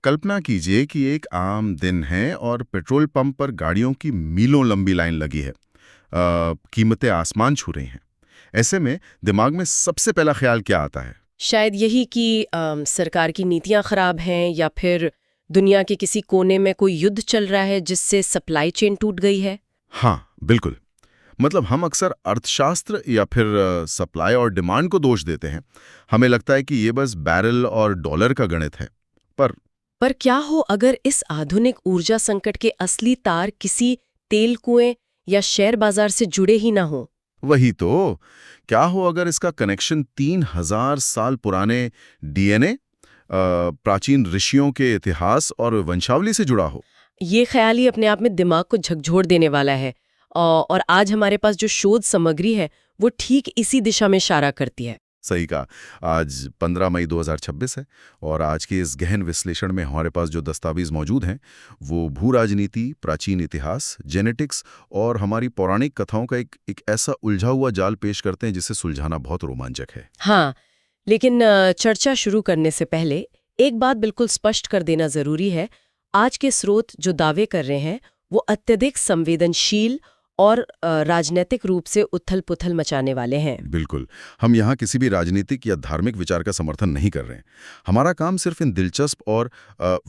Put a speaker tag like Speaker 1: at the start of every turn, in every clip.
Speaker 1: कल्पना कीजिए कि एक आम दिन है और पेट्रोल पंप पर गाड़ियों की मीलों लंबी लाइन लगी है। कीमतें आसमान छू रही हैं। ऐसे में दिमाग में सबसे पहला ख्याल क्या आता है?
Speaker 2: शायद यही कि सरकार की नीतियां खराब हैं या फिर दुनिया के किसी कोने में कोई युद्ध चल रहा है जिससे सप्लाई चेन टूट गई है।
Speaker 1: हाँ, बिल्कुल। मतलब हम अक्सर अर्थशास्त्र या फिर सप्लाई और डिमांड को दोष देते हैं। हमें लगता है कि ये बस बैरल और डॉलर का गणित है। पर
Speaker 2: पर क्या हो अगर इस आधुनिक ऊर्जा संकट के असली तार किसी तेल कुएं या शेयर बाजार से जुड़े ही ना हो।
Speaker 1: वही तो, क्या हो अगर इसका कनेक्शन 3000 साल पुराने डीएनए, प्राचीन ऋषियों के इतिहास और वंशावली से जुड़ा हो?
Speaker 2: ये ख्याल ही अपने आप में दिमाग को झकझोर देने वाला है। और आज हमारे पास जो शोध सामग्री है वो ठीक इसी दिशा में इशारा करती है।
Speaker 1: सही कहा। आज 15 मई 2026 है और आज के इस गहन विश्लेषण में हमारे पास जो दस्तावेज मौजूद हैं वो भू राजनीति, प्राचीन इतिहास, जेनेटिक्स और हमारी पौराणिक कथाओं का एक ऐसा उलझा हुआ जाल पेश करते हैं जिसे सुलझाना बहुत रोमांचक है।
Speaker 2: हाँ, लेकिन चर्चा शुरू करने से पहले एक बात बिल्कुल स्पष्ट कर देना जरूरी है। आज के स्रोत जो दावे कर रहे हैं वो अत्यधिक संवेदनशील और राजनीतिक रूप से उथल-पुथल मचाने वाले हैं।
Speaker 1: बिल्कुल। हम यहाँ किसी भी राजनीतिक या धार्मिक विचार का समर्थन नहीं कर रहे हैं। हमारा काम सिर्फ इन दिलचस्प और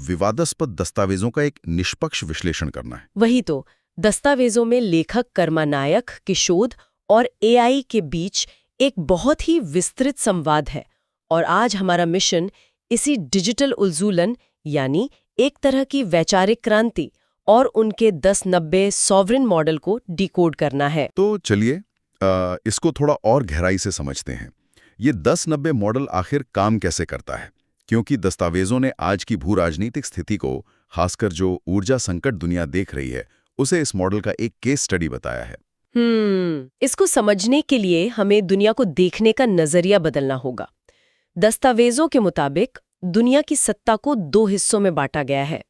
Speaker 1: विवादास्पद दस्तावेजों का एक निष्पक्ष विश्लेषण करना है।
Speaker 2: वही तो, दस्तावेजों में लेखक कर्मा नायक के शोध और एआई के बीच एक बहुत ही विस्तृत संवाद है। और आज हमारा मिशन इसी डिजिटल उलझुलन यानी एक तरह की वैचारिक क्रांति और उनके 1090 सॉवरेन मॉडल को डिकोड करना है।
Speaker 1: तो चलिए इसको थोड़ा और गहराई से समझते हैं। ये 1090 मॉडल आखिर काम कैसे करता है? क्योंकि दस्तावेजों ने आज की भू राजनीतिक स्थिति को, खासकर जो ऊर्जा संकट दुनिया देख रही है, उसे इस मॉडल का एक केस स्टडी बताया है।
Speaker 2: इसको समझने के लिए हमें दुनिया को देखने का नजरिया बदलना होगा। दस्तावेजों के मुताबिक दुनिया की सत्ता को दो हिस्सों में बांटा गया है।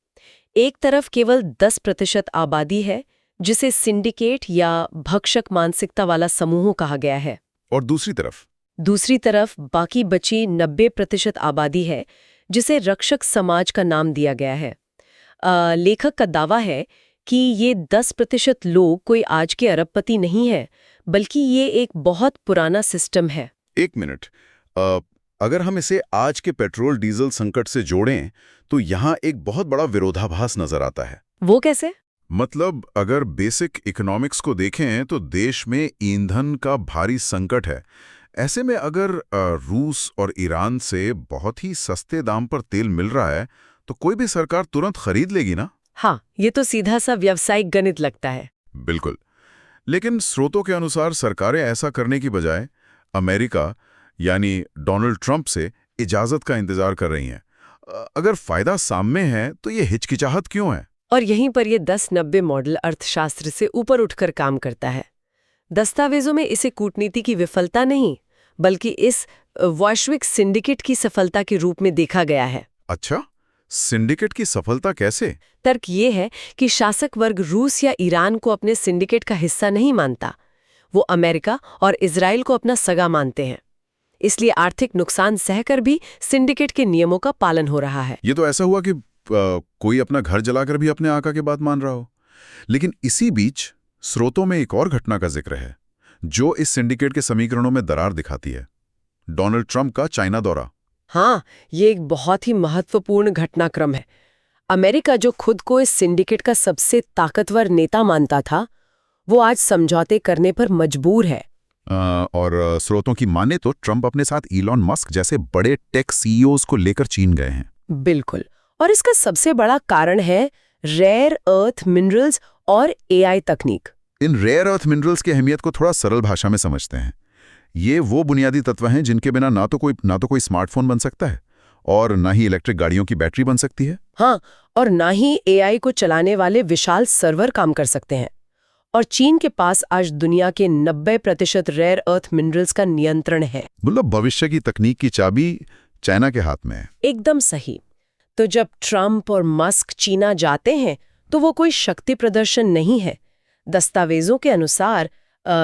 Speaker 2: एक तरफ केवल 10% आबादी है जिसे सिंडिकेट या भक्षक मानसिकता वाला समूह कहा गया है।
Speaker 1: और दूसरी तरफ
Speaker 2: बाकी बची 90% आबादी है जिसे रक्षक समाज का नाम दिया गया है। लेखक का दावा है कि ये 10% लोग कोई आज के अरबपति नहीं है, बल्कि ये एक बहुत पुराना सिस्टम है।
Speaker 1: एक मिनट, अगर हम इसे आज के पेट्रोल डीजल संकट से जोड़ें तो यहाँ एक बहुत बड़ा विरोधाभास नजर आता है।
Speaker 2: वो कैसे?
Speaker 1: मतलब अगर बेसिक इकोनॉमिक्स को देखें तो देश में ईंधन का भारी संकट है। ऐसे में अगर रूस और ईरान से बहुत ही सस्ते दाम पर तेल मिल रहा है तो कोई भी सरकार तुरंत खरीद लेगी ना?
Speaker 2: हाँ, ये तो सीधा सा व्यावसायिक गणित लगता है।
Speaker 1: बिल्कुल। लेकिन स्रोतों के अनुसार सरकारें ऐसा करने की बजाय अमेरिका यानी डोनाल्ड ट्रंप से इजाजत का इंतजार कर रही हैं। अगर फायदा सामने है तो ये हिचकिचाहट क्यों है?
Speaker 2: और यहीं पर ये 1090 मॉडल अर्थशास्त्र से ऊपर उठकर काम करता है। दस्तावेजों में इसे कूटनीति की विफलता नहीं, बल्कि इस वैश्विक सिंडिकेट की सफलता के रूप में देखा गया है।
Speaker 1: अच्छा, सिंडिकेट की सफलता कैसे?
Speaker 2: तर्क ये है कि शासक वर्ग रूस या ईरान को अपने सिंडिकेट का हिस्सा नहीं मानता। वो अमेरिका और इजराइल को अपना सगा मानते हैं। इसलिए आर्थिक नुकसान सहकर भी सिंडिकेट के नियमों का पालन हो रहा है।
Speaker 1: ये तो ऐसा हुआ कि कोई अपना घर जलाकर भी अपने आका की बात मान रहा हो। लेकिन इसी बीच स्रोतों में एक और घटना का जिक्र है जो इस सिंडिकेट के समीकरणों में दरार दिखाती है। डोनाल्ड ट्रंप का चाइना दौरा।
Speaker 2: हाँ, ये एक बहुत ही महत्वपूर्ण घटनाक्रम है। अमेरिका जो खुद को इस सिंडिकेट का सबसे ताकतवर नेता मानता था, वो आज समझौते करने पर मजबूर है।
Speaker 1: और स्रोतों की माने तो ट्रंप अपने साथ इलॉन मस्क जैसे बड़े टेक सीईओज को लेकर चीन गए हैं।
Speaker 2: बिल्कुल, और इसका सबसे बड़ा कारण है रेयर अर्थ मिनरल्स और एआई तकनीक।
Speaker 1: इन रेयर अर्थ मिनरल्स की अहमियत को थोड़ा सरल भाषा में समझते हैं। ये वो बुनियादी तत्व हैं जिनके बिना ना तो कोई स्मार्टफोन बन सकता है और ना ही इलेक्ट्रिक गाड़ियों की बैटरी बन सकती है।
Speaker 2: हाँ, और ना ही एआई को चलाने वाले विशाल सर्वर काम कर सकते हैं। और चीन के पास आज दुनिया के 90% रेयर अर्थ मिनरल्स का नियंत्रण है।
Speaker 1: मतलब भविष्य की तकनीक की चाबी चाइना के हाथ में है।
Speaker 2: एकदम सही। तो जब ट्रंप और मस्क चीना जाते हैं तो वो कोई शक्ति प्रदर्शन नहीं है। दस्तावेजों के अनुसार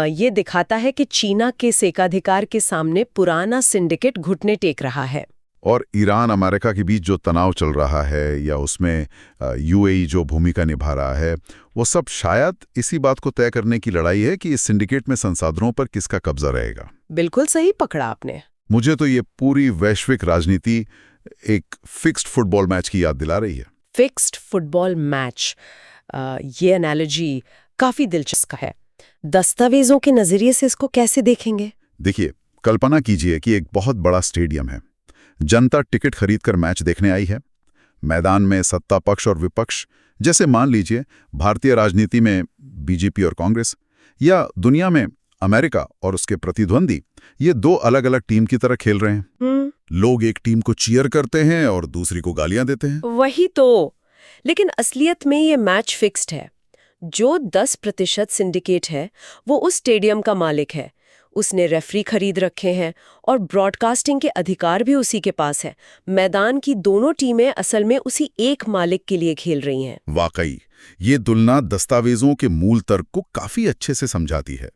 Speaker 2: ये दिखाता है कि चीना के एकाधिकार के सामने पुराना सिंडिकेट घुटने टेक रहा है।
Speaker 1: और ईरान अमेरिका के बीच जो तनाव चल रहा है या उसमें यूएई जो भूमिका निभा रहा है, वो सब शायद इसी बात को तय करने की लड़ाई है कि इस सिंडिकेट में संसाधनों पर किसका कब्जा रहेगा।
Speaker 2: बिल्कुल सही पकड़ा आपने।
Speaker 1: मुझे तो ये पूरी वैश्विक राजनीति एक फिक्स्ड फुटबॉल मैच की याद दिला रही है।
Speaker 2: फिक्स्ड फुटबॉल मैच, ये एनालॉजी काफी दिलचस्प है। दस्तावेजों के नजरिए से इसको कैसे देखेंगे?
Speaker 1: देखिए, कल्पना कीजिए कि एक बहुत बड़ा स्टेडियम है, जनता टिकट खरीदकर मैच देखने आई है। मैदान में सत्ता पक्ष और विपक्ष, जैसे मान लीजिए भारतीय राजनीति में बीजेपी और कांग्रेस, या दुनिया में अमेरिका और उसके प्रतिद्वंदी, ये दो अलग अलग टीम की तरह खेल रहे हैं। लोग एक टीम को चीयर करते हैं और दूसरी को गालियां देते हैं।
Speaker 2: वही तो। लेकिन असलियत में ये मैच फिक्स्ड है। जो 10% सिंडिकेट है वो उस स्टेडियम का मालिक है। उसने रेफरी खरीद रखे हैं और ब्रॉडकास्टिंग के अधिकार भी उसी के पास है। मैदान की दोनों टीमें असल में उसी एक मालिक के लिए खेल रही हैं।
Speaker 1: वाकई ये तुलना दस्तावेजों के मूल तर्क को काफी अच्छे से समझाती है।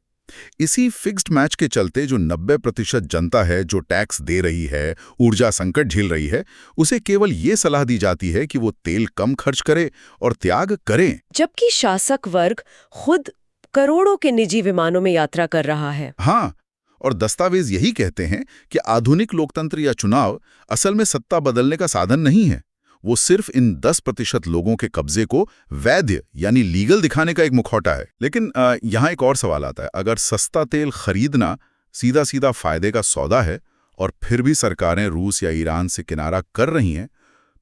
Speaker 1: इसी फिक्स्ड मैच के चलते जो 90% जनता है जो टैक्स दे रही है, ऊर्जा संकट झेल रही है, उसे केवल ये सलाह दी जाती है कि वो तेल कम खर्च करे और त्याग करें,
Speaker 2: जबकि शासक वर्ग खुद करोड़ों के निजी विमानों में यात्रा कर रहा है।
Speaker 1: हाँ, और दस्तावेज यही कहते हैं कि आधुनिक लोकतंत्र या चुनाव असल में सत्ता बदलने का साधन नहीं है। वो सिर्फ इन 10% लोगों के कब्जे को वैध यानी लीगल दिखाने का एक मुखौटा है। लेकिन यहाँ एक और सवाल आता है, अगर सस्ता तेल खरीदना सीधा सीधा फायदे का सौदा है और फिर भी सरकारें रूस या ईरान से किनारा कर रही हैं,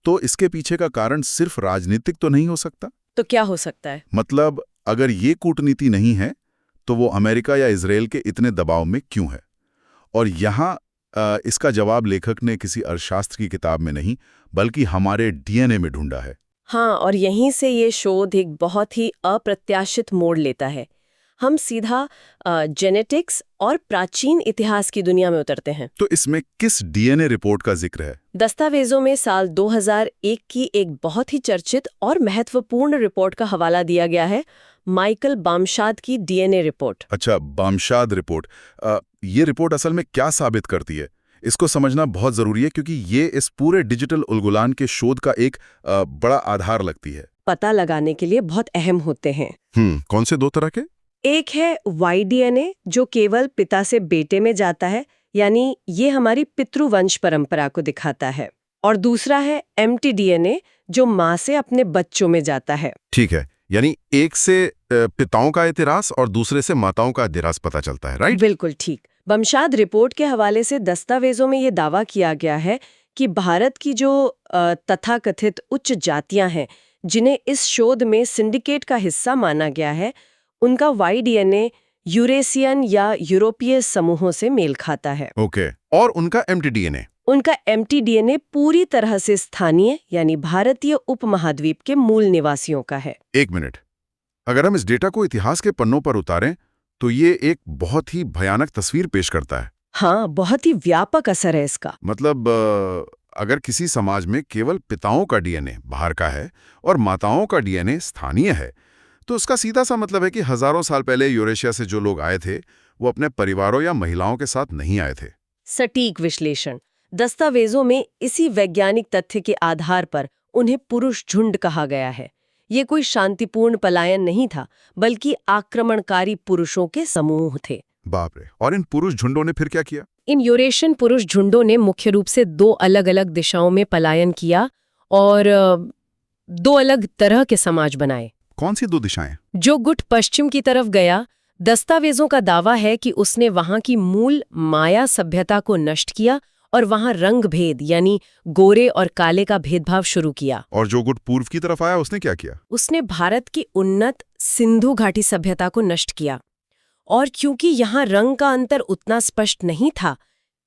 Speaker 1: तो इसके पीछे का कारण सिर्फ राजनीतिक तो नहीं हो सकता?
Speaker 2: तो क्या हो सकता है?
Speaker 1: मतलब अगर ये कूटनीति नहीं है तो वो अमेरिका या इजराइल के इतने दबाव में क्यों है? और यहाँ इसका जवाब लेखक ने किसी अर्थशास्त्र की किताब में नहीं बल्कि हमारे डीएनए में ढूंढा है।
Speaker 2: हाँ, और यहीं से ये शोध एक बहुत ही अप्रत्याशित मोड़ लेता है। हम सीधा जेनेटिक्स और प्राचीन इतिहास की दुनिया में उतरते हैं।
Speaker 1: तो इसमें किस डीएनए रिपोर्ट का जिक्र है?
Speaker 2: दस्तावेजों में साल 2001 की एक बहुत ही चर्चित और महत्वपूर्ण रिपोर्ट का हवाला दिया गया है, माइकल बामशाद की डीएनए रिपोर्ट।
Speaker 1: अच्छा, बामशाद रिपोर्ट। ये रिपोर्ट असल में क्या साबित करती है? इसको समझना बहुत जरूरी है क्योंकि ये इस पूरे डिजिटल उलगुलान के शोध का एक बड़ा आधार लगती है।
Speaker 2: पता लगाने के लिए बहुत अहम होते हैं।
Speaker 1: कौन से दो तरह के?
Speaker 2: एक है वाई-डीएनए जो केवल पिता से बेटे में जाता है, यानी ये हमारी पितृवंश परंपरा को दिखाता है। और दूसरा है एमटी-डीएनए जो माँ से अपने बच्चों में जाता है।
Speaker 1: ठीक है, यानी एक से पिताओं का इतिहास और दूसरे से माताओं का इतिहास पता चलता है, राइट?
Speaker 2: बिल्कुल ठीक। बमशाद रिपोर्ट के हवाले से दस्तावेजों में ये दावा किया गया है कि भारत की जो तथाकथित उच्च जातियां हैं जिन्हें इस शोध में सिंडिकेट का हिस्सा माना गया है, उनका वाई-डीएनए यूरेशियन या यूरोपीय समूहों से मेल खाता है।
Speaker 1: ओके, और उनका एमटी-डीएनए?
Speaker 2: उनका एमटी-डीएनए पूरी तरह से स्थानीय यानी भारतीय उपमहाद्वीप के मूल निवासियों का है।
Speaker 1: एक मिनट, अगर हम इस डेटा को इतिहास के पन्नों पर उतारें तो ये एक बहुत ही भयानक तस्वीर पेश करता है।
Speaker 2: हाँ, बहुत ही व्यापक असर है इसका।
Speaker 1: मतलब अगर किसी समाज में केवल पिताओं का डीएनए बाहर का है और माताओं का डीएनए स्थानीय है, तो उसका सीधा सा मतलब है कि हजारों साल पहले यूरेशिया से जो लोग आए थे वो अपने परिवारों या महिलाओं के साथ नहीं आए थे।
Speaker 2: सटीक विश्लेषण। दस्तावेजों में इसी वैज्ञानिक तथ्य के आधार पर उन्हें पुरुष झुंड कहा गया है। ये कोई शांतिपूर्ण पलायन नहीं था, बल्कि आक्रमणकारी पुरुषों के समूह थे।
Speaker 1: बाप रे! और इन पुरुष झुंडों ने फिर क्या किया?
Speaker 2: इन यूरेशियन पुरुष झुंडों ने मुख्य रूप से 2 अलग-अलग दिशाओं में पलायन किया और 2 अलग तरह के समाज बनाए।
Speaker 1: कौन सी 2 दिशाएं?
Speaker 2: जो गुट पश्चिम की तरफ गया, दस्तावेजों का दावा है कि उसने वहां की मूल माया सभ्यता को नष्ट किया और वहां रंग भेद यानी गोरे और काले का भेदभाव शुरू किया।
Speaker 1: और जो गुट पूर्व की तरफ आया उसने क्या किया?
Speaker 2: उसने भारत की उन्नत सिंधु घाटी सभ्यता को नष्ट किया। और क्योंकि यहाँ रंग का अंतर उतना स्पष्ट नहीं था,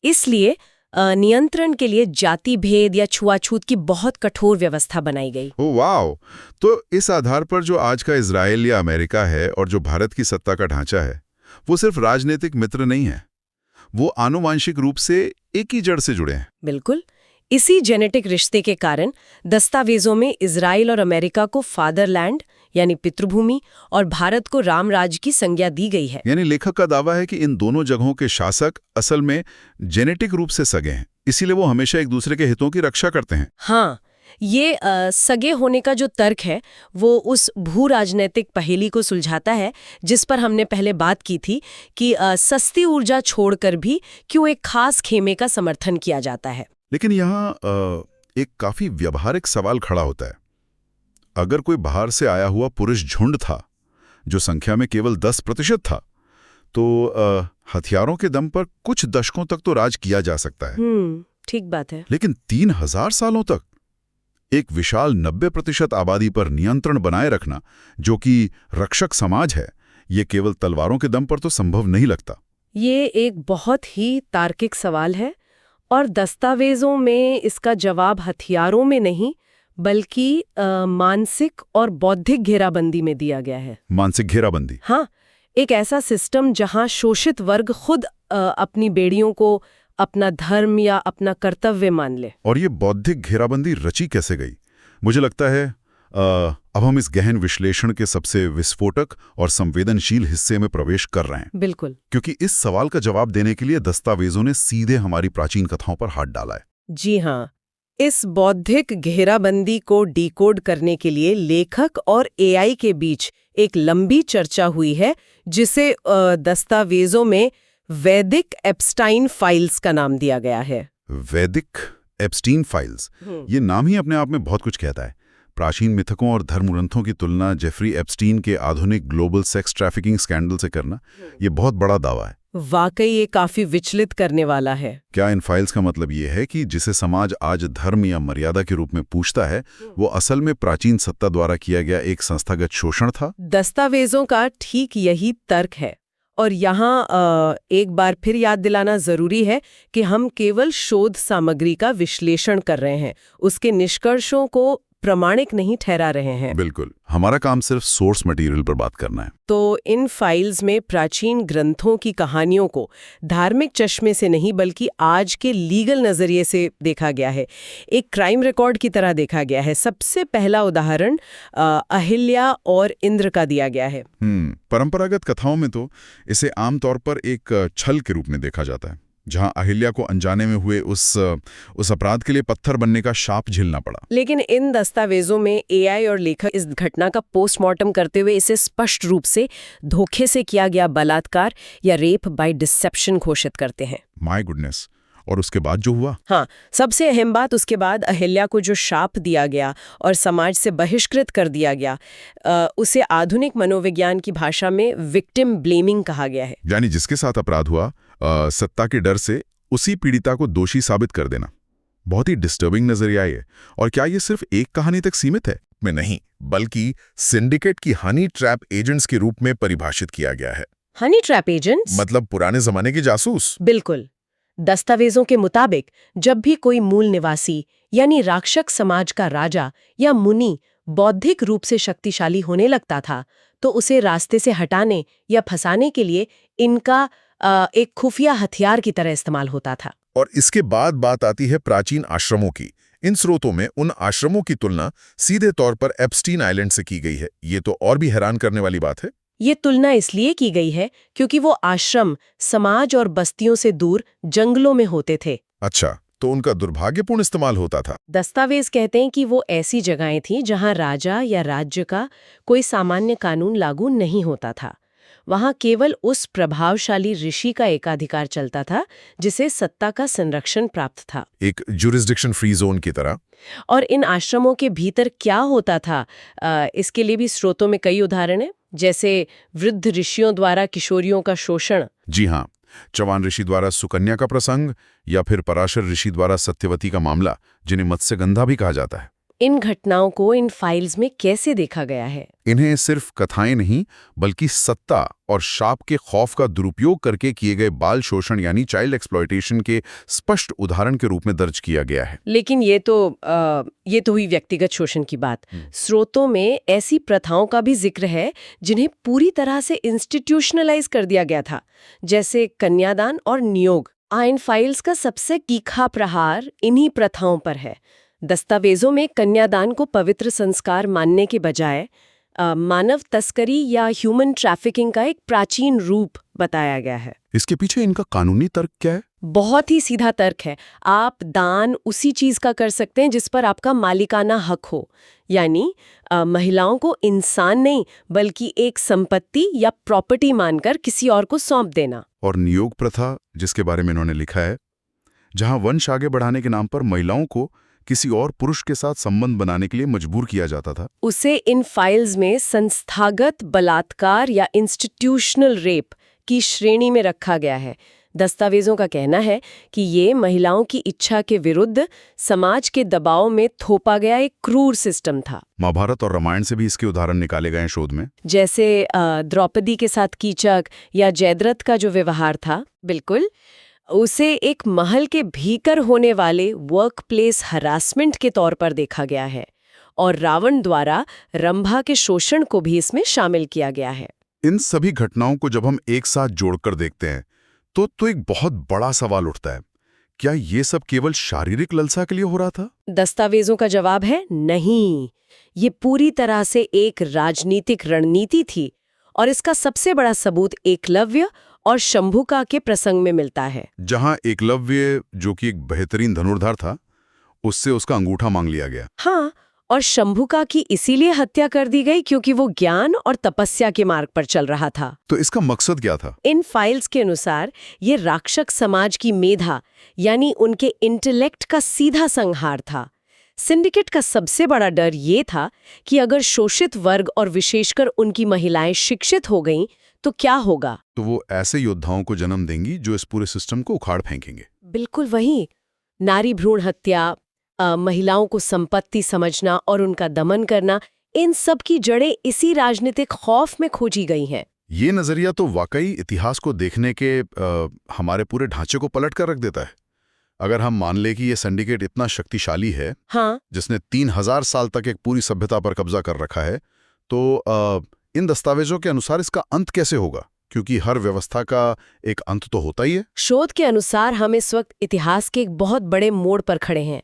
Speaker 2: इसलिए नियंत्रण के लिए जाति भेद या छुआछूत की बहुत कठोर व्यवस्था बनाई गई।
Speaker 1: Oh wow! तो इस आधार पर जो आज का इजराइल या अमेरिका है और जो भारत की सत्ता का ढांचा है, वो सिर्फ राजनीतिक मित्र नहीं है, वो आनुवांशिक रूप से एक ही जड़ से जुड़े हैं।
Speaker 2: बिल्कुल। इसी जेनेटिक रिश्ते के कारण दस्तावेजों में इजराइल और अमेरिका को फादरलैंड यानी पितृभूमि, और भारत को राम राज्य की संज्ञा दी गई है।
Speaker 1: यानी लेखक का दावा है कि इन दोनों जगहों के शासक असल में जेनेटिक रूप से सगे हैं, इसीलिए वो हमेशा एक दूसरे के हितों की रक्षा करते हैं।
Speaker 2: हाँ, ये सगे होने का जो तर्क है वो उस भू राजनीतिक पहेली को सुलझाता है जिस पर हमने पहले बात की थी कि सस्ती ऊर्जा छोड़कर भी क्यों एक खास खेमे का समर्थन किया जाता है।
Speaker 1: लेकिन यहाँ एक काफी व्यावहारिक सवाल खड़ा होता है। अगर कोई बाहर से आया हुआ पुरुष झुंड था जो संख्या में केवल 10% था, तो हथियारों के दम पर कुछ दशकों तक तो राज किया जा सकता है।
Speaker 2: ठीक बात है।
Speaker 1: लेकिन 3000 सालों तक एक विशाल 90% आबादी पर नियंत्रण बनाए रखना, जो कि रक्षक समाज है, ये केवल तलवारों के दम पर तो संभव नहीं लगता।
Speaker 2: ये एक बहुत ही तार्किक सवाल है और दस्तावेजों में इसका जवाब हथियारों में नहीं बल्कि मानसिक और बौद्धिक घेराबंदी में दिया गया है।
Speaker 1: मानसिक घेराबंदी?
Speaker 2: हाँ, एक ऐसा सिस्टम जहां शोषित वर्ग खुद अपनी बेड़ियों को अपना धर्म या अपना कर्तव्य मान ले।
Speaker 1: और ये बौद्धिक घेराबंदी रची कैसे गई? मुझे लगता है अब हम इस गहन विश्लेषण के सबसे विस्फोटक और संवेदनशील हिस्से में प्रवेश कर रहे हैं।
Speaker 2: बिल्कुल,
Speaker 1: क्योंकि इस सवाल का जवाब देने के लिए दस्तावेजों ने सीधे हमारी प्राचीन कथाओं पर हाथ डाला है।
Speaker 2: जी हाँ, इस बौद्धिक घेराबंदी को डिकोड करने के लिए लेखक और एआई के बीच एक लंबी चर्चा हुई है जिसे दस्तावेजों में वैदिक एप्स्टाइन फाइल्स का नाम दिया गया है।
Speaker 1: वैदिक एप्स्टाइन फाइल्स, ये नाम ही अपने आप में बहुत कुछ कहता है। प्राचीन मिथकों और धर्मग्रंथों की तुलना जेफरी एप्स्टीन के आधुनिक ग्लोबल सेक्स ट्रैफिकिंग स्कैंडल से करना, ये बहुत बड़ा दावा है।
Speaker 2: वाकई ये काफी विचलित करने वाला है।
Speaker 1: क्या इन फाइल्स का मतलब ये है कि जिसे समाज आज धर्म या मर्यादा के रूप में पूछता है, वो असल में प्राचीन सत्ता द्वारा किया गया एक संस्थागत शोषण था?
Speaker 2: दस्तावेजों का ठीक यही तर्क है। और यहाँ एक बार फिर याद दिलाना जरूरी है कि हम केवल शोध सामग्री का विश्लेषण कर रहे हैं, उसके निष्कर्षों को प्रमाणिक नहीं ठहरा रहे हैं।
Speaker 1: बिल्कुल, हमारा काम सिर्फ सोर्स मटेरियल पर बात करना है।
Speaker 2: तो इन फाइल्स में प्राचीन ग्रंथों की कहानियों को धार्मिक चश्मे से नहीं बल्कि आज के लीगल नजरिए से देखा गया है, एक क्राइम रिकॉर्ड की तरह देखा गया है। सबसे पहला उदाहरण अहिल्या और इंद्र का दिया गया है।
Speaker 1: परंपरागत कथाओं में तो इसे आमतौर पर एक छल के रूप में देखा जाता है, जहां अहिल्या को अनजाने में हुए उस अपराध के लिए पत्थर बनने का शाप झेलना पड़ा।
Speaker 2: लेकिन इन दस्तावेजों में एआई और लेखक इस घटना का पोस्टमार्टम करते हुए इसे स्पष्ट रूप से धोखे से किया गया बलात्कार या रेप बाय डिसेप्शन घोषित करते हैं।
Speaker 1: My goodness. और उसके बाद जो हुआ?
Speaker 2: हाँ, सबसे अहम बात, उसके बाद अहिल्या को जो शाप दिया गया और समाज से बहिष्कृत कर दिया गया, उसे आधुनिक मनोविज्ञान की भाषा में विक्टिम ब्लेमिंग कहा गया है।
Speaker 1: यानी जिसके साथ अपराध हुआ, सत्ता के डर से उसी पीड़िता को दोषी साबित कर देना। बहुत ही डिस्टर्बिंग नजरिया है। और क्या ये सिर्फ एक कहानी तक सीमित है? में नहीं, बल्कि सिंडिकेट की हनी ट्रैप एजेंट्स के रूप में परिभाषित किया गया है।
Speaker 2: हनी ट्रैप एजेंट्स
Speaker 1: मतलब पुराने जमाने के जासूस।
Speaker 2: बिल्कुल। दस्तावेजों के मुताबिक जब भी कोई मूल निवासी यानी राक्षस समाज का राजा या मुनि बौद्धिक रूप से शक्तिशाली होने लगता था, तो उसे रास्ते से हटाने या फंसाने के लिए इनका एक खुफिया हथियार की तरह इस्तेमाल होता था।
Speaker 1: और इसके बाद बात आती है प्राचीन आश्रमों की। इन स्रोतों में उन आश्रमों की तुलना सीधे तौर पर एप्स्टीन आइलैंड से की गई है। ये तो और भी हैरान करने वाली बात है।
Speaker 2: ये तुलना इसलिए की गई है क्योंकि वो आश्रम समाज और बस्तियों से दूर जंगलों में होते थे।
Speaker 1: अच्छा, तो उनका दुर्भाग्यपूर्ण इस्तेमाल होता था।
Speaker 2: दस्तावेज कहते हैं कि वो ऐसी जगहें थीं जहां राजा या राज्य का कोई सामान्य कानून लागू नहीं होता था। वहां केवल उस प्रभावशाली ऋषि का एकाधिकार चलता था जिसे सत्ता का संरक्षण प्राप्त था,
Speaker 1: एक जुरिस्डिक्शन फ्री जोन की तरह।
Speaker 2: और इन आश्रमों के भीतर क्या होता था, इसके लिए भी स्रोतों में कई उदाहरण हैं, जैसे वृद्ध ऋषियों द्वारा किशोरियों का शोषण।
Speaker 1: जी हाँ, चौहान ऋषि द्वारा सुकन्या का प्रसंग, या फिर पराशर ऋषि द्वारा सत्यवती का मामला, जिन्हें मत्स्यगंधा भी कहा जाता है।
Speaker 2: इन घटनाओं को इन फाइल्स में कैसे देखा गया है?
Speaker 1: इन्हें सिर्फ कथाएं नहीं, बल्कि सत्ता और शाप के खौफ का दुरुपयोग करके किए गए बाल शोषण यानी चाइल्ड एक्सप्लॉयटेशन के स्पष्ट उदाहरण के रूप में दर्ज किया गया है।
Speaker 2: लेकिन ये तो हुई व्यक्तिगत शोषण की बात। स्रोतों में ऐसी प्रथाओं का भी जिक्र है जिन्हें पूरी तरह से इंस्टीट्यूशनलाइज कर दिया गया था, जैसे कन्यादान और नियोग। इन फाइल्स का सबसे तीखा प्रहार इन्हीं प्रथाओं पर है। दस्तावेजों में कन्यादान को पवित्र संस्कार मानने के बजाय मानव तस्करी या ह्यूमन ट्रैफिकिंग का एक प्राचीन रूप बताया गया है।
Speaker 1: इसके पीछे इनका कानूनी तर्क क्या है?
Speaker 2: बहुत ही सीधा तर्क है। आप दान उसी चीज का कर सकते हैं जिस पर आपका मालिकाना हक हो, यानी महिलाओं को इंसान नहीं बल्कि एक संपत्ति या प्रॉपर्टी मानकर किसी और को सौंप देना।
Speaker 1: और नियोग प्रथा, जिसके बारे में इन्होंने लिखा है, जहां वंश आगे बढ़ाने के नाम पर महिलाओं को किसी और पुरुष के साथ संबंध बनाने के लिए मजबूर किया जाता था।
Speaker 2: उसे इन फाइल्स में संस्थागत बलात्कार या इंस्टीट्यूशनल रेप की श्रेणी में रखा गया है। दस्तावेजों का कहना है कि ये महिलाओं की इच्छा के विरुद्ध समाज के दबाव में थोपा गया एक क्रूर सिस्टम था।
Speaker 1: महाभारत और रामायण से भी इसके उदाहरण निकाले गए हैं शोध में,
Speaker 2: जैसे द्रौपदी के साथ कीचक या जयद्रथ का जो व्यवहार था, बिल्कुल उसे एक महल के भीतर होने वाले वर्क प्लेस हरासमेंट के तौर पर देखा गया है, और रावण द्वारा रंभा के शोषण को भी इसमें शामिल किया गया है।
Speaker 1: इन सभी घटनाओं को जब हम एक साथ जोड़कर देखते हैं तो एक बहुत बड़ा सवाल उठता है, क्या ये सब केवल शारीरिक ललसा के लिए हो रहा था?
Speaker 2: दस्तावेजों का जवाब है नहीं, ये पूरी तरह से एक राजनीतिक रणनीति थी, और इसका सबसे बड़ा सबूत एकलव्य और शंभुका के प्रसंग में मिलता है। जहां
Speaker 1: एकलव्य, जो कि एक बेहतरीन धनुर्धार था, उससे उसका अंगूठा मांग लिया गया।
Speaker 2: हाँ, और शंभुका की इसीलिए हत्या कर दी गई क्योंकि वो ज्ञान और तपस्या के मार्ग पर चल रहा था।
Speaker 1: तो इसका मकसद क्या था?
Speaker 2: इन फाइल्स के अनुसार ये राक्षस समाज की मेधा यानी उनके इंटेलेक्ट का सीधा संहार था। सिंडिकेट का सबसे बड़ा डर ये था कि अगर शोषित वर्ग और विशेषकर उनकी महिलाएं शिक्षित हो गईं तो क्या होगा?
Speaker 1: तो वो ऐसे योद्धाओं को जन्म देंगी जो इस पूरे सिस्टम को उखाड़ फेंकेंगे।
Speaker 2: बिल्कुल वही। नारी भ्रूण हत्या, महिलाओं को संपत्ति समझना और उनका दमन करना, इन सब की जड़ें इसी राजनीतिक खौफ में खोजी गई हैं।
Speaker 1: ये नजरिया तो वाकई इतिहास को देखने के हमारे पूरे ढांचे को पलट कर रख देता है। अगर हम मान ले कि ये सिंडिकेट इतना शक्तिशाली है,
Speaker 2: हाँ,
Speaker 1: जिसने 3000 साल तक एक पूरी सभ्यता पर कब्जा कर रखा है, तो इन दस्तावेजों के अनुसार इसका अंत कैसे होगा? क्योंकि हर व्यवस्था का एक अंत तो होता ही है।
Speaker 2: शोध के अनुसार हम इस वक्त इतिहास के एक बहुत बड़े मोड़ पर खड़े हैं।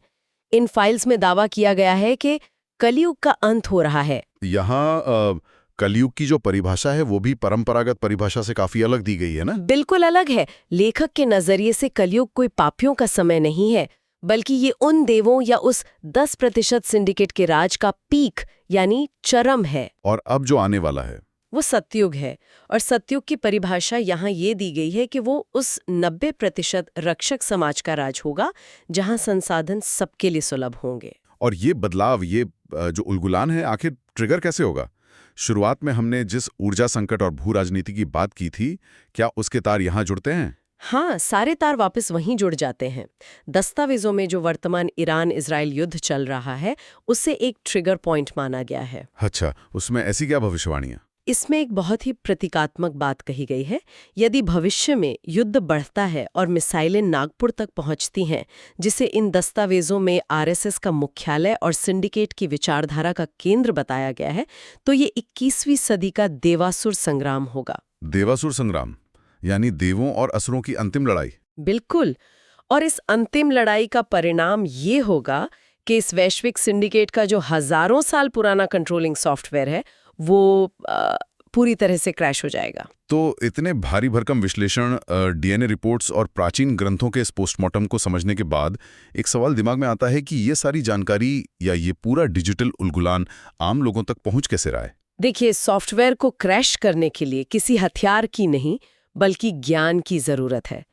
Speaker 2: इन फाइल्स में दावा किया गया है कि कलयुग का अंत हो रहा है।
Speaker 1: यहाँ कलयुग की जो परिभाषा है वो भी परंपरागत परिभाषा से काफी अलग दी गई है ना?
Speaker 2: बिल्कुल अलग है। लेखक के नजरिए से कलयुग कोई पापियों का समय नहीं है, बल्कि ये उन देवों या उस 10% सिंडिकेट के राज का पीक यानी चरम है।
Speaker 1: और अब जो आने वाला है
Speaker 2: वो सतयुग है, और सतयुग की परिभाषा यहाँ ये दी गई है कि वो उस 90% रक्षक समाज का राज होगा जहाँ संसाधन सबके लिए सुलभ होंगे।
Speaker 1: और ये बदलाव, ये जो उलगुलान है, आखिर ट्रिगर कैसे होगा? शुरुआत में हमने जिस ऊर्जा संकट और भू राजनीति की बात की थी, क्या उसके तार यहाँ जुड़ते हैं?
Speaker 2: हाँ, सारे तार वापस वहीं जुड़ जाते हैं। दस्तावेजों में जो वर्तमान ईरान इजराइल युद्ध चल रहा है, उससे एक ट्रिगर पॉइंट माना गया है।
Speaker 1: अच्छा, उसमें ऐसी क्या भविष्यवाणियां?
Speaker 2: इसमें एक बहुत ही प्रतीकात्मक बात कही गई है। यदि भविष्य में युद्ध बढ़ता है और मिसाइलें नागपुर तक पहुंचती हैं, जिसे इन दस्तावेजों में आरएसएस का मुख्यालय और सिंडिकेट की विचारधारा का केंद्र बताया गया है, तो ये 21वीं सदी का देवासुर संग्राम होगा।
Speaker 1: देवासुर संग्राम यानी देवों और असुरों की अंतिम लड़ाई?
Speaker 2: बिल्कुल। और इस अंतिम लड़ाई का परिणाम ये होगा कि इस वैश्विक सिंडिकेट का जो हजारों साल पुराना कंट्रोलिंग सॉफ्टवेयर है, वो पूरी तरह से क्रैश हो जाएगा।
Speaker 1: तो इतने भारी भरकम विश्लेषण, डीएनए रिपोर्ट्स और प्राचीन ग्रंथों के इस पोस्टमार्टम को समझने के बाद एक सवाल दिमाग में आता है कि ये सारी जानकारी या ये पूरा डिजिटल उलगुलान आम लोगों तक पहुंच कैसे रहा है?
Speaker 2: देखिए, सॉफ्टवेयर को क्रैश करने के लिए किसी हथियार की नहीं बल्कि ज्ञान की जरूरत है,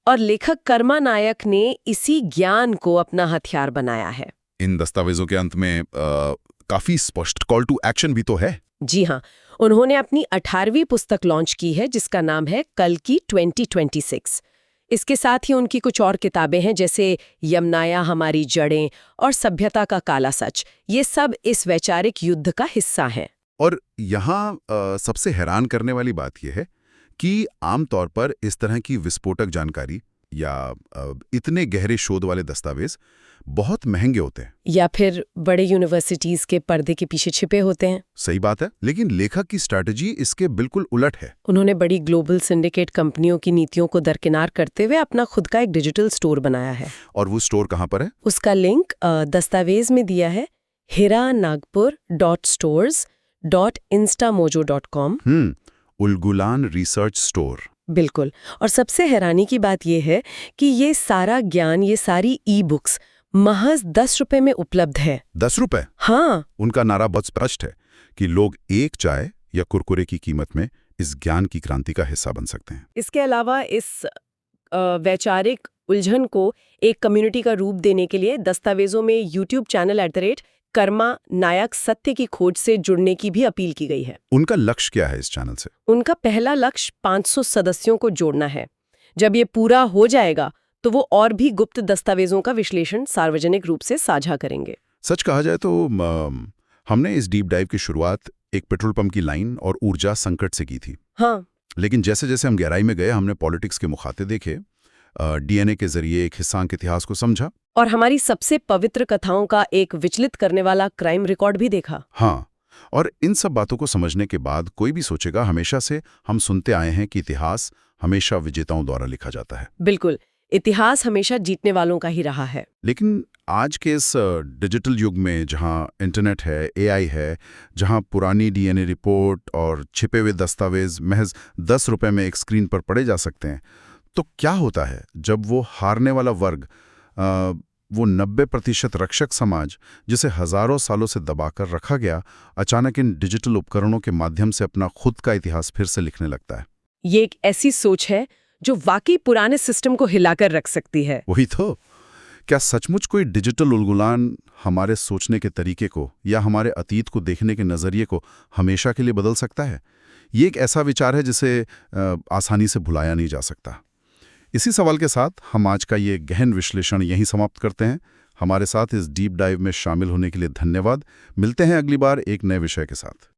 Speaker 2: और लेखक कर्मा नायक ने इसी ज्ञान को अपना हथियार बनाया है।
Speaker 1: इन दस्तावेजों के अंत में काफी स्पष्ट कॉल टू एक्शन भी तो है।
Speaker 2: जी हाँ, उन्होंने अपनी 18वीं पुस्तक लॉन्च की है जिसका नाम है कल्कि 2026। इसके साथ ही उनकी कुछ और किताबें हैं जैसे यमनाया हमारी जड़ें और सभ्यता का काला सच। ये सब इस वैचारिक युद्ध का हिस्सा हैं।
Speaker 1: और यहाँ सबसे हैरान करने वाली बात यह है कि आमतौर पर इस तरह की विस्फोटक जानकारी या इतने गहरे शोध वाले दस्तावेज बहुत महंगे होते हैं,
Speaker 2: या फिर बड़े यूनिवर्सिटीज के पर्दे के पीछे छिपे होते हैं।
Speaker 1: सही बात है, लेकिन लेखक की स्ट्रैटेजी इसके बिल्कुल उलट है।
Speaker 2: उन्होंने बड़ी ग्लोबल सिंडिकेट कंपनियों की नीतियों को दरकिनार करते हुए अपना खुद का एक डिजिटल स्टोर बनाया है।
Speaker 1: और वो स्टोर कहाँ पर है?
Speaker 2: उसका लिंक दस्तावेज में दिया है, hiranagpur.stores, www.instamojo.com।
Speaker 1: Ulgulan research store.
Speaker 2: बिल्कुल। और सबसे हैरानी की बात यह है कि ये सारा ज्ञान, ये सारी ई बुक्स महज 10 रुपए में उपलब्ध है।
Speaker 1: 10 रुपए?
Speaker 2: हाँ।
Speaker 1: उनका नारा बहुत स्पष्ट है कि लोग एक चाय या कुरकुरे की कीमत में इस ज्ञान की क्रांति का हिस्सा बन सकते हैं।
Speaker 2: इसके अलावा इस वैचारिक उलझन को एक कम्युनिटी का रूप देने के लिए दस्तावेजों में YouTube चैनल @कर्मा नायक सत्य की खोज से जुड़ने की भी अपील की गई है।
Speaker 1: उनका लक्ष्य क्या है इस चैनल से?
Speaker 2: उनका पहला लक्ष्य 500 सदस्यों को जोड़ना है। जब ये पूरा हो जाएगा तो वो और भी गुप्त दस्तावेजों का विश्लेषण सार्वजनिक रूप से साझा करेंगे।
Speaker 1: सच कहा जाए तो हमने इस डीप डाइव की शुरुआत एक पेट्रोल पंप की लाइन और ऊर्जा संकट से की थी।
Speaker 2: हाँ।
Speaker 1: लेकिन जैसे जैसे हम गहराई में गए, हमने पॉलिटिक्स के मुखाते देखे, डीएनए के जरिए एक हिस्सांक इतिहास को समझा,
Speaker 2: और हमारी सबसे पवित्र कथाओं का एक विचलित करने वाला क्राइम रिकॉर्ड भी देखा।
Speaker 1: हाँ, और इन सब बातों को समझने के बाद कोई भी सोचेगा, हमेशा से हम सुनते आए हैं कि इतिहास हमेशा विजेताओं द्वारा लिखा जाता है।
Speaker 2: बिल्कुल, इतिहास हमेशा जीतने वालों का ही रहा है।
Speaker 1: लेकिन आज के इस डिजिटल युग में, जहां इंटरनेट है, एआई है, जहां पुरानी डीएनए रिपोर्ट और छिपे हुए दस्तावेज महज 10 रुपए में एक स्क्रीन पर पढ़े जा सकते हैं, तो क्या होता है जब वो हारने वाला वर्ग, वो 90% रक्षक समाज, जिसे हजारों सालों से दबाकर रखा गया, अचानक इन डिजिटल उपकरणों के माध्यम से अपना खुद का इतिहास फिर से लिखने लगता है?
Speaker 2: ये एक ऐसी सोच है जो वाकई पुराने सिस्टम को हिलाकर रख सकती है।
Speaker 1: वही तो। क्या सचमुच कोई डिजिटल उलगुलान हमारे सोचने के तरीके को या हमारे अतीत को देखने के नजरिए को हमेशा के लिए बदल सकता है? ये एक ऐसा विचार है जिसे आसानी से भुलाया नहीं जा सकता। इसी सवाल के साथ हम आज का ये गहन विश्लेषण यहीं समाप्त करते हैं। हमारे साथ इस डीप डाइव में शामिल होने के लिए धन्यवाद। मिलते हैं अगली बार एक नए विषय के साथ।